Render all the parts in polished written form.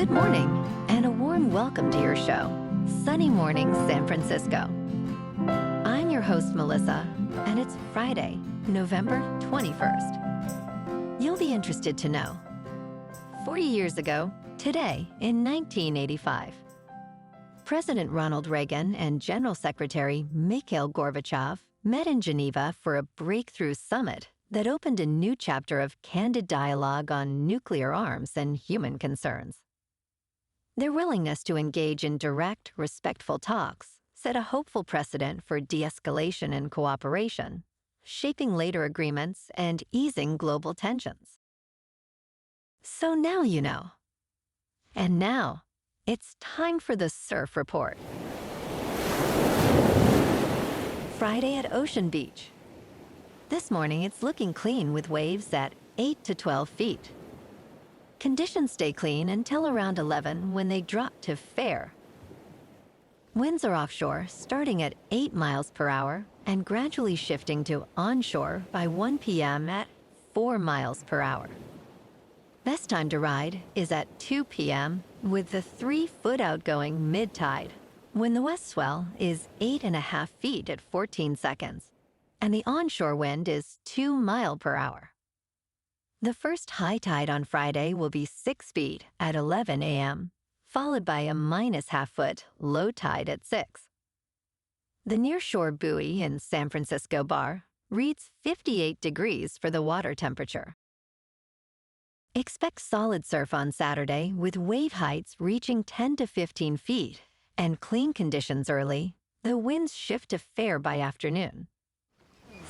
Good morning, and a warm welcome to your show, Sunny Morning San Francisco. I'm your host, Melissa, and it's Friday, November 21st. You'll be interested to know, 40 years ago, today in 1985, President Ronald Reagan and General Secretary Mikhail Gorbachev met in Geneva for a breakthrough summit that opened a new chapter of candid dialogue on nuclear arms and human concerns. Their willingness to engage in direct, respectful talks set a hopeful precedent for de-escalation and cooperation, shaping later agreements and easing global tensions. So now you know. And now, it's time for the Surf Report. Friday at Ocean Beach. This morning, it's looking clean with waves at 8 to 12 feet. Conditions stay clean until around 11 when they drop to fair. Winds are offshore, starting at 8 miles per hour and gradually shifting to onshore by 1 p.m. at 4 miles per hour. Best time to ride is at 2 p.m. with the 3-foot outgoing mid-tide, when the west swell is 8.5 feet at 14 seconds, and the onshore wind is 2 miles per hour. The first high tide on Friday will be 6 feet at 11 a.m., followed by a -0.5 foot low tide at 6. The nearshore buoy in San Francisco Bar reads 58 degrees for the water temperature. Expect solid surf on Saturday with wave heights reaching 10 to 15 feet and clean conditions early. The winds shift to fair by afternoon.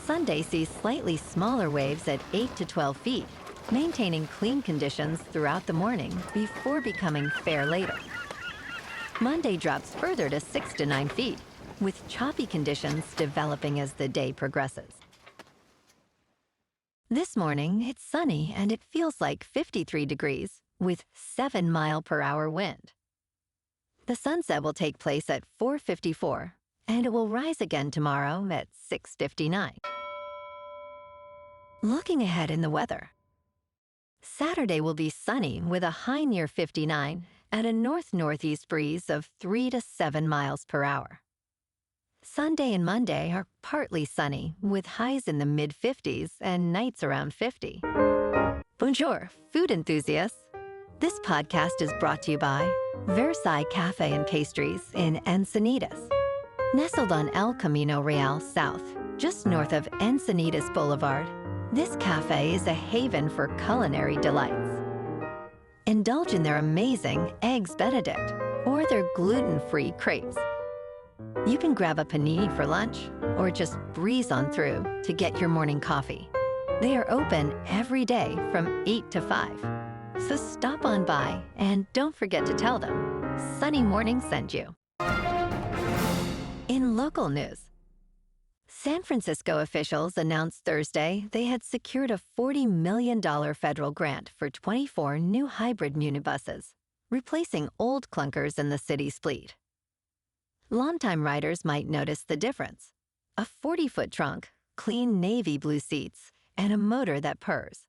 Sunday sees slightly smaller waves at 8 to 12 feet, maintaining clean conditions throughout the morning before becoming fair later. Monday drops further to 6 to 9 feet, with choppy conditions developing as the day progresses. This morning, it's sunny and it feels like 53 degrees with 7 mile per hour wind. The sunset will take place at 4:54, and it will rise again tomorrow at 6:59. Looking ahead in the weather. Saturday will be sunny with a high near 59 and a north-northeast breeze of 3 to 7 miles per hour. Sunday and Monday are partly sunny with highs in the mid-50s and nights around 50. Bonjour, food enthusiasts. This podcast is brought to you by Versailles Cafe and Pastries in Encinitas. Nestled on El Camino Real South, just north of Encinitas Boulevard, this cafe is a haven for culinary delights. Indulge in their amazing Eggs Benedict or their gluten-free crepes. You can grab a panini for lunch or just breeze on through to get your morning coffee. They are open every day from 8 to 5. So stop on by and don't forget to tell them Sunny Morning sent you. In local news, San Francisco officials announced Thursday they had secured a $40 million federal grant for 24 new hybrid Muni buses, replacing old clunkers in the city's fleet. Longtime riders might notice the difference: a 40-foot trunk, clean navy blue seats, and a motor that purrs.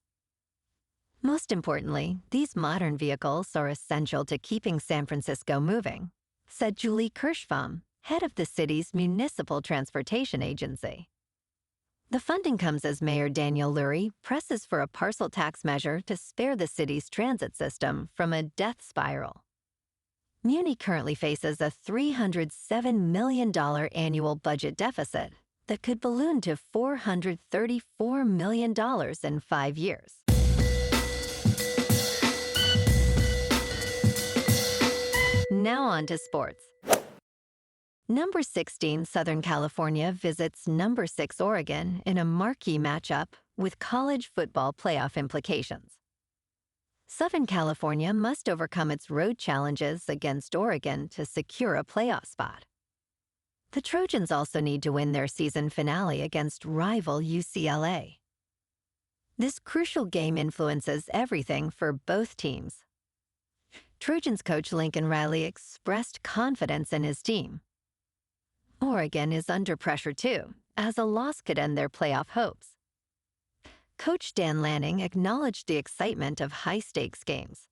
Most importantly, these modern vehicles are essential to keeping San Francisco moving, said Julie Kirschbaum, head of the city's municipal transportation agency. The funding comes as Mayor Daniel Lurie presses for a parcel tax measure to spare the city's transit system from a death spiral. Muni currently faces a $307 million annual budget deficit that could balloon to $434 million in 5 years. Now on to sports. Number 16 Southern California visits number 6 Oregon in a marquee matchup with college football playoff implications. Southern California must overcome its road challenges against Oregon to secure a playoff spot. The Trojans also need to win their season finale against rival UCLA. This crucial game influences everything for both teams. Trojans coach Lincoln Riley expressed confidence in his team. Oregon is under pressure too, as a loss could end their playoff hopes. Coach Dan Lanning acknowledged the excitement of high-stakes games.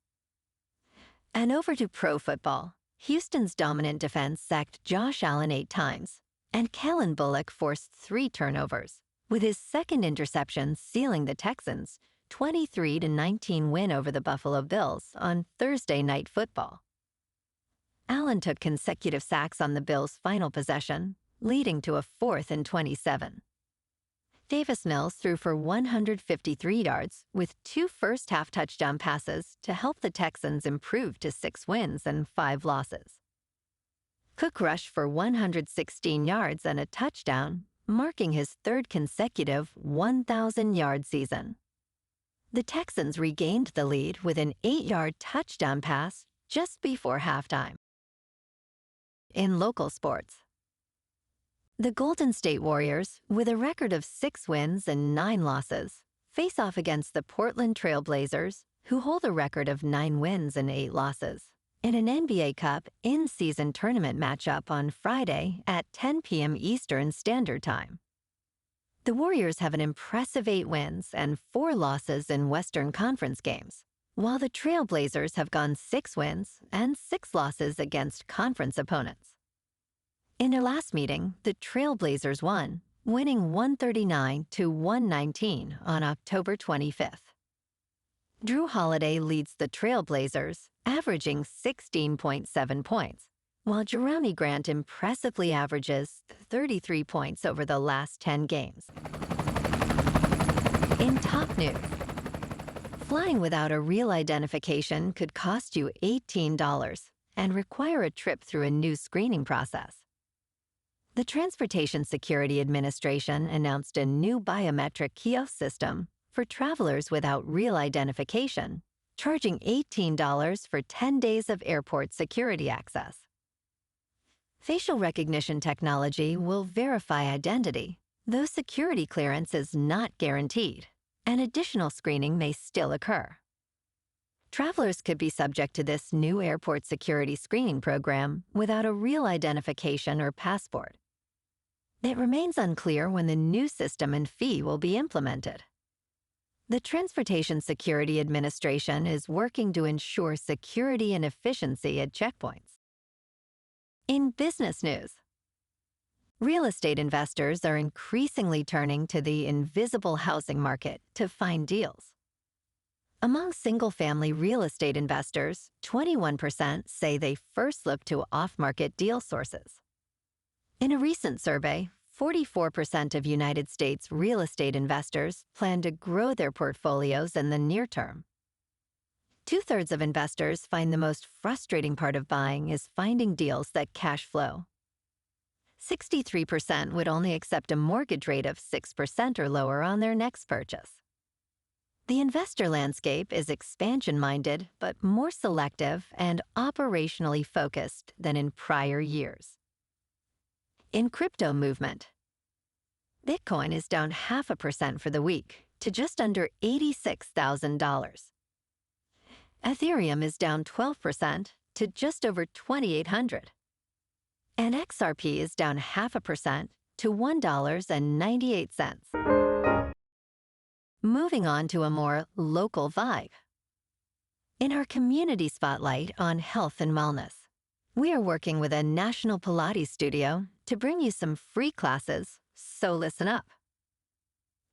And over to pro football. Houston's dominant defense sacked Josh Allen 8 times, and Kellen Bullock forced 3 turnovers, with his second interception sealing the Texans' 23-19 win over the Buffalo Bills on Thursday Night Football. Allen took consecutive sacks on the Bills' final possession, leading to a 4th and 27. Davis Mills threw for 153 yards with 2 first-half touchdown passes to help the Texans improve to 6 wins and 5 losses. Cook rushed for 116 yards and a touchdown, marking his 3rd consecutive 1,000-yard season. The Texans regained the lead with an 8-yard touchdown pass just before halftime. In local sports, the Golden State Warriors, with a record of 6 wins and 9 losses, face off against the Portland Trail Blazers, who hold a record of 9 wins and 8 losses, in an NBA Cup in-season tournament matchup on Friday at 10 p.m. Eastern Standard Time. The Warriors have an impressive 8 wins and 4 losses in Western Conference games, while the Trail Blazers have gone 6 wins and 6 losses against conference opponents. In their last meeting, the Trail Blazers won, winning 139-119 on October 25th. Jrue Holiday leads the Trail Blazers, averaging 16.7 points, while Jerami Grant impressively averages 33 points over the last 10 games. In top news, flying without a real identification could cost you $18 and require a trip through a new screening process. The Transportation Security Administration announced a new biometric kiosk system for travelers without real identification, charging $18 for 10 days of airport security access. Facial recognition technology will verify identity, though security clearance is not guaranteed, and additional screening may still occur. Travelers could be subject to this new airport security screening program without a real identification or passport. It remains unclear when the new system and fee will be implemented. The Transportation Security Administration is working to ensure security and efficiency at checkpoints. In business news, real estate investors are increasingly turning to the invisible housing market to find deals. Among single-family real estate investors, 21% say they first look to off-market deal sources. In a recent survey, 44% of United States real estate investors plan to grow their portfolios in the near term. 2/3 of investors find the most frustrating part of buying is finding deals that cash flow. 63% would only accept a mortgage rate of 6% or lower on their next purchase. The investor landscape is expansion-minded, but more selective and operationally focused than in prior years. In crypto movement, Bitcoin is down 0.5% for the week to just under $86,000. Ethereum is down 12% to just over 2,800. And XRP is down 0.5% to $1.98. Moving on to a more local vibe. In our community spotlight on health and wellness, we are working with a national Pilates studio to bring you some free classes, so listen up.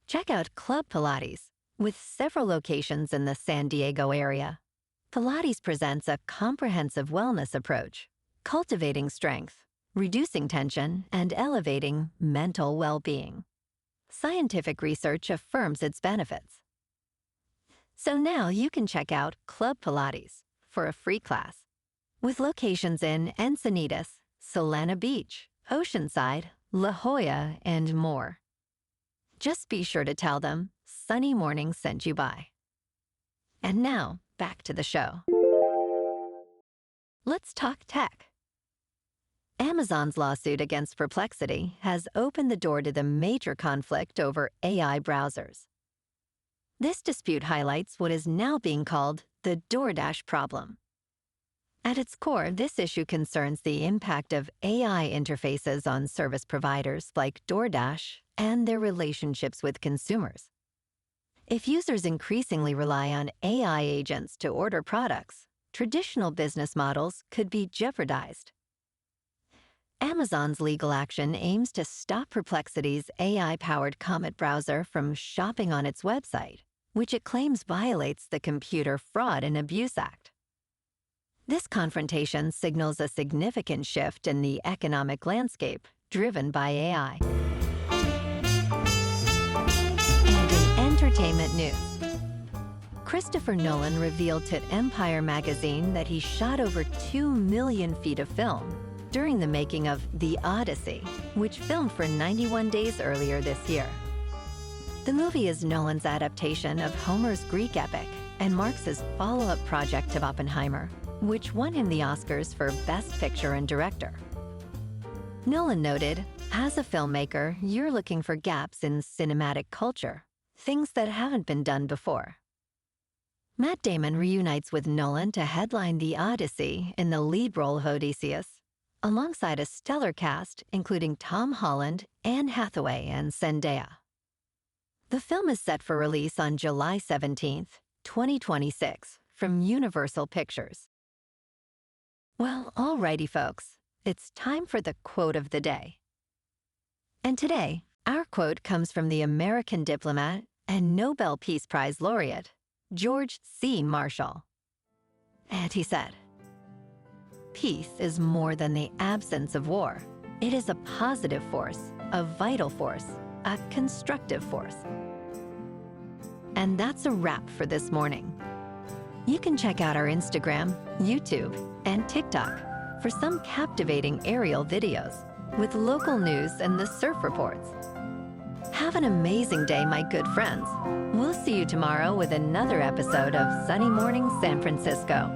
Check out Club Pilates, with several locations in the San Diego area. Pilates presents a comprehensive wellness approach, cultivating strength, reducing tension, and elevating mental well-being. Scientific research affirms its benefits. So now you can check out Club Pilates for a free class, with locations in Encinitas, Solana Beach, Oceanside, La Jolla, and more. Just be sure to tell them Sunny Morning sent you by. And now, back to the show. Let's talk tech. Amazon's lawsuit against Perplexity has opened the door to the major conflict over AI browsers. This dispute highlights what is now being called the DoorDash problem. At its core, this issue concerns the impact of AI interfaces on service providers like DoorDash and their relationships with consumers. If users increasingly rely on AI agents to order products, traditional business models could be jeopardized. Amazon's legal action aims to stop Perplexity's AI-powered Comet browser from shopping on its website, which it claims violates the Computer Fraud and Abuse Act. This confrontation signals a significant shift in the economic landscape driven by AI. And in entertainment news, Christopher Nolan revealed to Empire magazine that he shot over 2 million feet of film during the making of The Odyssey, which filmed for 91 days earlier this year. The movie is Nolan's adaptation of Homer's Greek epic and marks his follow-up project to Oppenheimer, which won him the Oscars for Best Picture and Director. Nolan noted, "As a filmmaker, you're looking for gaps in cinematic culture, things that haven't been done before." Matt Damon reunites with Nolan to headline The Odyssey in the lead role of Odysseus, alongside a stellar cast including Tom Holland, Anne Hathaway, and Zendaya. The film is set for release on July 17th, 2026, from Universal Pictures. Well, alrighty folks, it's time for the quote of the day. And today, our quote comes from the American diplomat and Nobel Peace Prize laureate, George C. Marshall. And he said, "Peace is more than the absence of war. It is a positive force, a vital force, a constructive force." And that's a wrap for this morning. You can check out our Instagram, YouTube, and TikTok for some captivating aerial videos with local news and the surf reports. Have an amazing day, my good friends. We'll see you tomorrow with another episode of Sunny Morning San Francisco.